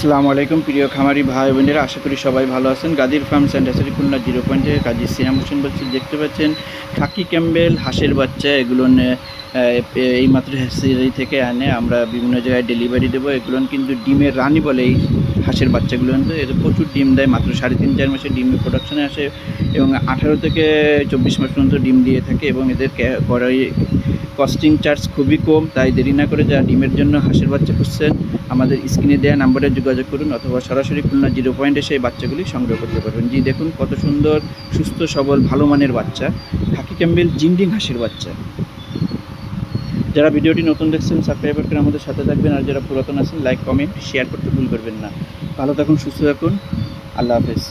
আসসালামু আলাইকুম প্রিয় খামারি ভাই বোনেরা, আশা করি সবাই ভালো আছেন। গাজীর ফার্ম সেন্টার খুলনা 0 পয়েন্টে কাজী সিয়াম হোসেন বলছি। দেখতে পাচ্ছেন খাকি ক্যাম্বেল হাঁসের বাচ্চা, এগুলো এইমাত্র হ্যাচারি থেকে আনে আমরা বিভিন্ন জায়গায় ডেলিভারি দেবো। এগুলো কিন্তু ডিমের রানী বলে এই হাঁসের বাচ্চাগুলো, এর প্রচুর ডিম দেয়। মাত্র 3.5-4 মাসে ডিমের প্রোডাকশনে আসে এবং 18 থেকে 24 মাস পর্যন্ত ডিম দিয়ে থাকে এবং এদের কস্টিং চার্জ খুবই কম। তাই দেরি না করে যারা ডিমের জন্য হাঁসের বাচ্চা খুঁজছেন আমাদের স্ক্রিনে দেওয়া নাম্বারে যোগাযোগ করুন অথবা সরাসরি খুলনা 0 পয়েন্টে সেই বাচ্চাগুলি সংগ্রহ করতে পারবেন। জি দেখুন কত সুন্দর, সুস্থ সবল, ভালো মানের বাচ্চা, খাকি ক্যাম্বেল জিন্ডিং হাঁসের বাচ্চা। যারা ভিডিওটি নতুন দেখছেন সাবস্ক্রাইব করে আমাদের সাথে থাকবেন, আর যারা পুরাতন আছেন লাইক কমেন্ট শেয়ার করতে ভুল করবেন না। ভালো থাকুন, সুস্থ থাকুন, আল্লাহ হাফেজ।